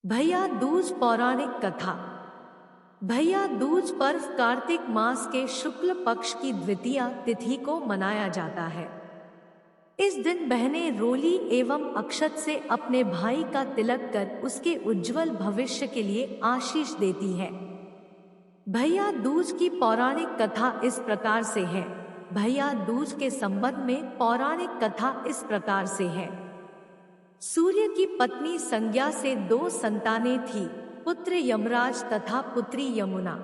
भैया दूज पौराणिक कथा। भैया दूज पर्व कार्तिक मास के शुक्ल पक्ष की द्वितीया तिथि को मनाया जाता है। इस दिन बहनें रोली एवं अक्षत से अपने भाई का तिलक कर उसके उज्जवल भविष्य के लिए आशीष देती हैं। भैया दूज की पौराणिक कथा इस प्रकार से है। भैया दूज के संबंध में पौराणिक कथा इस प्रकार से है। सूर्य की पत्नी संज्ञा से 2 संतानें थी, पुत्र यमराज तथा पुत्री यमुना।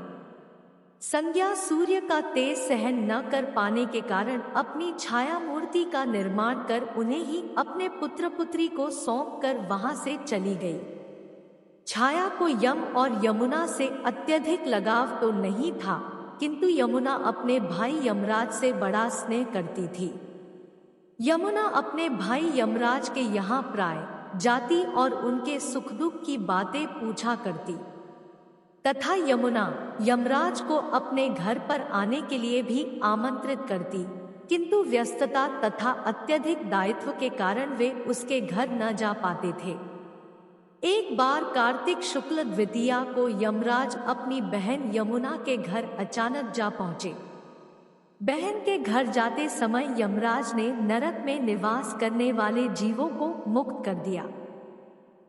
संज्ञा सूर्य का तेज सहन न कर पाने के कारण अपनी छाया मूर्ति का निर्माण कर उन्हें ही अपने पुत्र पुत्री को सौंप कर वहां से चली गई। छाया को यम और यमुना से अत्यधिक लगाव तो नहीं था, किंतु यमुना अपने भाई यमराज से बड़ा स्नेह करती थी। यमुना अपने भाई यमराज के यहाँ प्राय जाती और उनके सुख दुख की बातें पूछा करती तथा यमुना यमराज को अपने घर पर आने के लिए भी आमंत्रित करती, किंतु व्यस्तता तथा अत्यधिक दायित्व के कारण वे उसके घर न जा पाते थे। एक बार कार्तिक शुक्ल द्वितीया को यमराज अपनी बहन यमुना के घर अचानक जा पहुँचे। बहन के घर जाते समय यमराज ने नरक में निवास करने वाले जीवों को मुक्त कर दिया।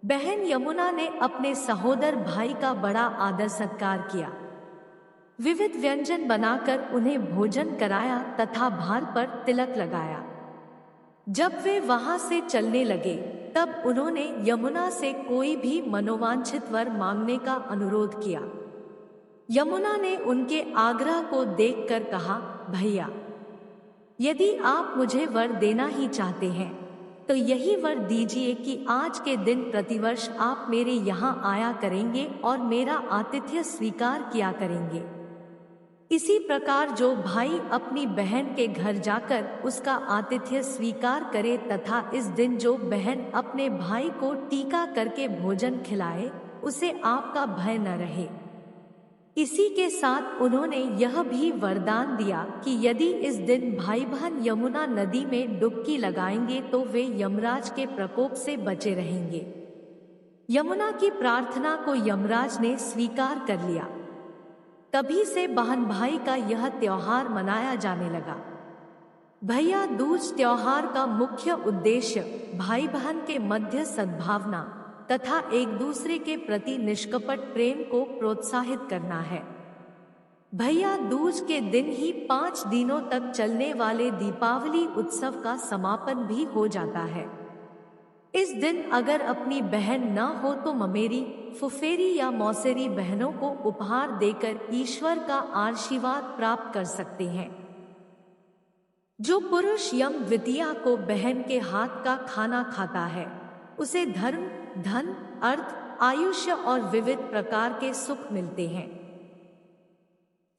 बहन यमुना ने अपने सहोदर भाई का बड़ा आदर सत्कार किया, विविध व्यंजन बनाकर उन्हें भोजन कराया तथा भार पर तिलक लगाया। जब वे वहां से चलने लगे तब उन्होंने यमुना से कोई भी मनोवांछित वर मांगने का अनुरोध किया। यमुना ने उनके आग्रह को देखकर कहा, भैया, यदि आप मुझे वर देना ही चाहते हैं तो यही वर दीजिए कि आज के दिन प्रतिवर्ष आप मेरे यहाँ आया करेंगे और मेरा आतिथ्य स्वीकार किया करेंगे। इसी प्रकार जो भाई अपनी बहन के घर जाकर उसका आतिथ्य स्वीकार करे तथा इस दिन जो बहन अपने भाई को टीका करके भोजन खिलाए, उसे आपका भय न रहे। इसी के साथ उन्होंने यह भी वरदान दिया कि यदि इस दिन भाई बहन यमुना नदी में डुबकी लगाएंगे तो वे यमराज के प्रकोप से बचे रहेंगे। यमुना की प्रार्थना को यमराज ने स्वीकार कर लिया। तभी से बहन भाई का यह त्योहार मनाया जाने लगा। भैया दूज त्योहार का मुख्य उद्देश्य भाई बहन के मध्य सद्भावना तथा एक दूसरे के प्रति निष्कपट प्रेम को प्रोत्साहित करना है। भैया दूज के दिन ही 5 दिनों तक चलने वाले दीपावली उत्सव का समापन भी हो जाता है। इस दिन अगर अपनी बहन न हो तो ममेरी, फुफेरी या मौसेरी बहनों को उपहार देकर ईश्वर का आशीर्वाद प्राप्त कर सकते हैं। जो पुरुष यम द्वितीया को बहन के हाथ का खाना खाता है, उसे धर्म, धन, अर्थ, आयुष्य और विविध प्रकार के सुख मिलते हैं।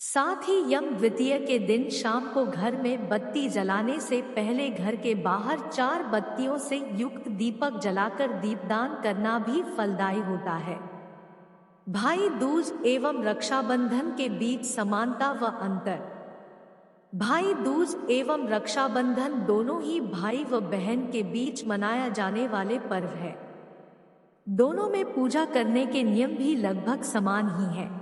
साथ ही यम द्वितीया के दिन शाम को घर में बत्ती जलाने से पहले घर के बाहर 4 बत्तियों से युक्त दीपक जलाकर दीपदान करना भी फलदायी होता है। भाई दूज एवं रक्षाबंधन के बीच समानता व अंतर। भाई दूज एवं रक्षाबंधन दोनों ही भाई व बहन के बीच मनाया जाने वाले पर्व है। दोनों में पूजा करने के नियम भी लगभग समान ही हैं।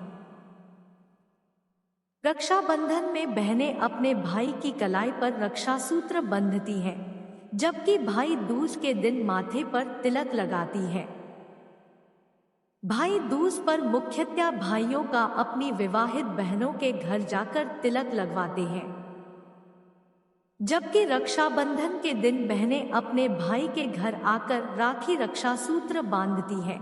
रक्षाबंधन में बहनें अपने भाई की कलाई पर रक्षा सूत्र बंधती हैं, जबकि भाई दूज के दिन माथे पर तिलक लगाती हैं। भाई दूज पर मुख्यतः भाइयों का अपनी विवाहित बहनों के घर जाकर तिलक लगवाते हैं, जबकि रक्षाबंधन के दिन बहनें अपने भाई के घर आकर राखी रक्षा सूत्र बांधती हैं।